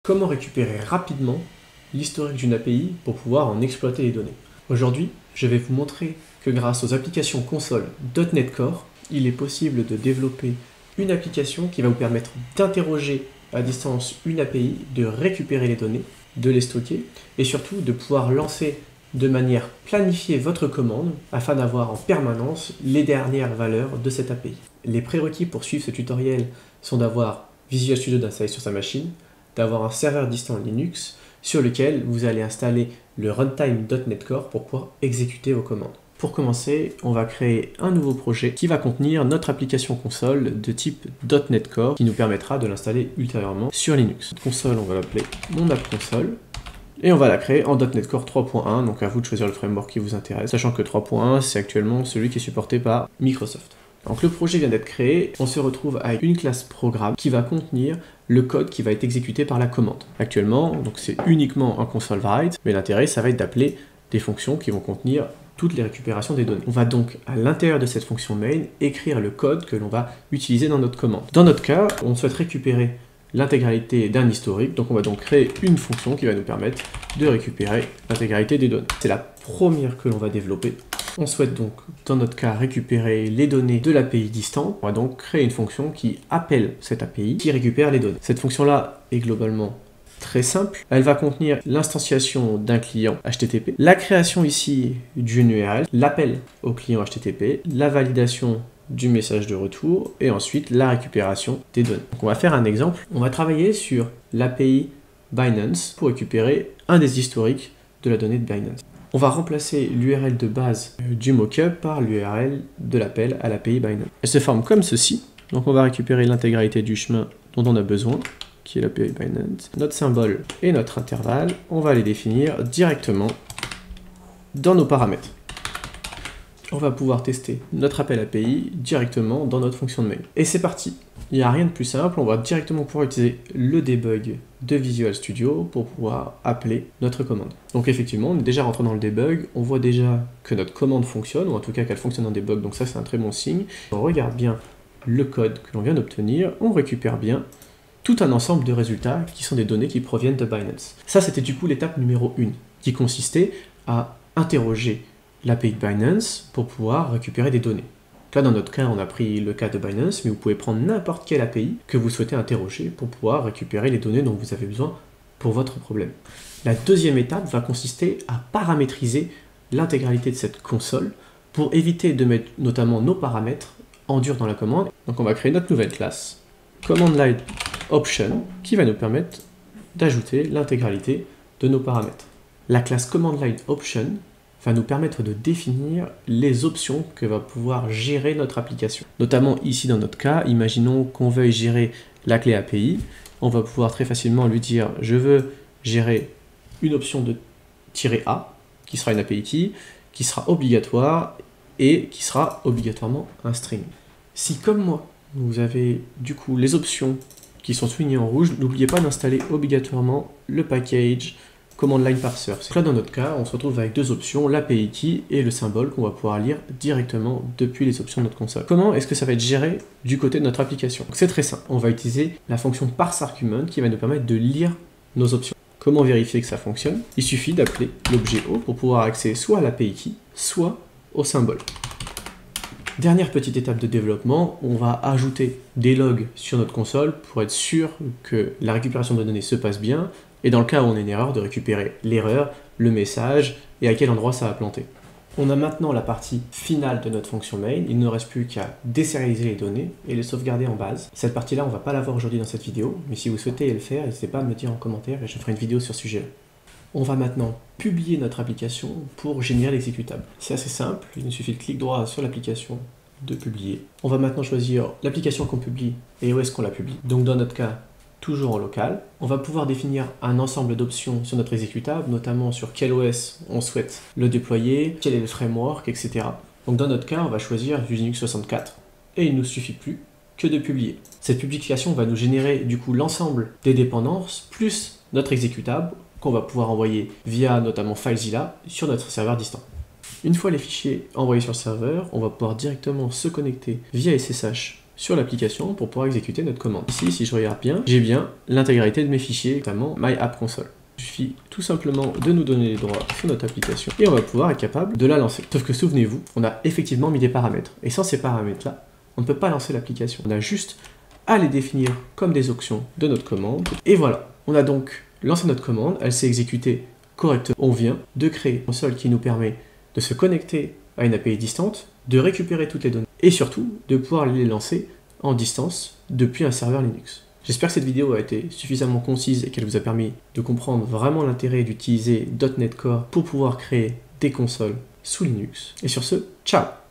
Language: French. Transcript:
Comment récupérer rapidement l'historique d'une API pour pouvoir en exploiter les données? Aujourd'hui, je vais vous montrer que grâce aux applications console .NET Core, il est possible de développer une application qui va vous permettre d'interroger à distance une API, de récupérer les données, de les stocker et surtout de pouvoir lancer de manière planifiée votre commande afin d'avoir en permanence les dernières valeurs de cette API. Les prérequis pour suivre ce tutoriel sont d'avoir Visual Studio d'installer sur sa machine, d'avoir un serveur distant Linux sur lequel vous allez installer le runtime .NET Core pour pouvoir exécuter vos commandes. Pour commencer, on va créer un nouveau projet qui va contenir notre application console de type .NET Core qui nous permettra de l'installer ultérieurement sur Linux. Notre console, on va l'appeler mon app console. Et on va la créer en .NET Core 3.1, donc à vous de choisir le framework qui vous intéresse, sachant que 3.1 c'est actuellement celui qui est supporté par Microsoft. Donc le projet vient d'être créé, on se retrouve avec une classe programme qui va contenir le code qui va être exécuté par la commande. Actuellement, donc c'est uniquement un console write, mais l'intérêt ça va être d'appeler des fonctions qui vont contenir toutes les récupérations des données. On va donc à l'intérieur de cette fonction main écrire le code que l'on va utiliser dans notre commande. Dans notre cas, on souhaite récupérer l'intégralité d'un historique, donc on va donc créer une fonction qui va nous permettre de récupérer l'intégralité des données. C'est la première que l'on va développer. On souhaite donc, dans notre cas, récupérer les données de l'API distante. On va donc créer une fonction qui appelle cette API, qui récupère les données. Cette fonction-là est globalement très simple. Elle va contenir l'instanciation d'un client HTTP, la création ici d'une URL, l'appel au client HTTP, la validation du message de retour et ensuite la récupération des données. Donc on va faire un exemple. On va travailler sur l'API Binance pour récupérer un des historiques de la donnée de Binance. On va remplacer l'URL de base du mockup par l'URL de l'appel à l'API Binance. Elle se forme comme ceci. Donc on va récupérer l'intégralité du chemin dont on a besoin, qui est l'API Binance. Notre symbole et notre intervalle, on va les définir directement dans nos paramètres. On va pouvoir tester notre appel API directement dans notre fonction de main. Et c'est parti. Il n'y a rien de plus simple, on va directement pouvoir utiliser le debug de Visual Studio pour pouvoir appeler notre commande. Donc effectivement, on est déjà rentré dans le debug, on voit déjà que notre commande fonctionne, ou en tout cas qu'elle fonctionne en debug, donc ça c'est un très bon signe. On regarde bien le code que l'on vient d'obtenir, on récupère bien tout un ensemble de résultats qui sont des données qui proviennent de Binance. Ça c'était du coup l'étape numéro 1, qui consistait à interroger l'API de Binance pour pouvoir récupérer des données. Là, dans notre cas, on a pris le cas de Binance, mais vous pouvez prendre n'importe quelle API que vous souhaitez interroger pour pouvoir récupérer les données dont vous avez besoin pour votre problème. La deuxième étape va consister à paramétriser l'intégralité de cette console pour éviter de mettre notamment nos paramètres en dur dans la commande. Donc on va créer notre nouvelle classe, Command Line Option, qui va nous permettre d'ajouter l'intégralité de nos paramètres. La classe Command Line Option va nous permettre de définir les options que va pouvoir gérer notre application. Notamment ici dans notre cas, imaginons qu'on veuille gérer la clé API, on va pouvoir très facilement lui dire je veux gérer une option de "-a", qui sera une API key, qui sera obligatoire et qui sera obligatoirement un string. Si comme moi, vous avez du coup les options qui sont soulignées en rouge, n'oubliez pas d'installer obligatoirement le package Command Line Parser. Là, dans notre cas, on se retrouve avec deux options, l'API key et le symbole qu'on va pouvoir lire directement depuis les options de notre console. Comment est-ce que ça va être géré du côté de notre application? C'est très simple. On va utiliser la fonction parseArgument qui va nous permettre de lire nos options. Comment vérifier que ça fonctionne? Il suffit d'appeler l'objet O pour pouvoir accéder soit à l'API key, soit au symbole. Dernière petite étape de développement, on va ajouter des logs sur notre console pour être sûr que la récupération de données se passe bien et dans le cas où on a une erreur, de récupérer l'erreur, le message et à quel endroit ça a planté. On a maintenant la partie finale de notre fonction main, il ne reste plus qu'à désérialiser les données et les sauvegarder en base. Cette partie-là, on ne va pas la voir aujourd'hui dans cette vidéo, mais si vous souhaitez le faire, n'hésitez pas à me le dire en commentaire et je ferai une vidéo sur ce sujet-là. On va maintenant publier notre application pour générer l'exécutable. C'est assez simple, il nous suffit de clic droit sur l'application, de publier. On va maintenant choisir l'application qu'on publie et où est-ce qu'on la publie. Donc dans notre cas, toujours en local. On va pouvoir définir un ensemble d'options sur notre exécutable, notamment sur quel OS on souhaite le déployer, quel est le framework, etc. Donc dans notre cas, on va choisir Linux 64 et il ne nous suffit plus que de publier. Cette publication va nous générer du coup l'ensemble des dépendances plus notre exécutable qu'on va pouvoir envoyer via notamment FileZilla sur notre serveur distant. Une fois les fichiers envoyés sur le serveur, on va pouvoir directement se connecter via SSH sur l'application pour pouvoir exécuter notre commande. Ici, si je regarde bien, j'ai bien l'intégralité de mes fichiers, notamment My App Console. Il suffit tout simplement de nous donner les droits sur notre application et on va pouvoir être capable de la lancer. Sauf que souvenez-vous, on a effectivement mis des paramètres. Et sans ces paramètres-là, on ne peut pas lancer l'application. On a juste à les définir comme des options de notre commande. Et voilà, on a donc lancé notre commande, elle s'est exécutée correctement. On vient de créer une console qui nous permet de se connecter à une API distante, de récupérer toutes les données et surtout de pouvoir les lancer en distance depuis un serveur Linux. J'espère que cette vidéo a été suffisamment concise et qu'elle vous a permis de comprendre vraiment l'intérêt d'utiliser .NET Core pour pouvoir créer des consoles sous Linux. Et sur ce, ciao!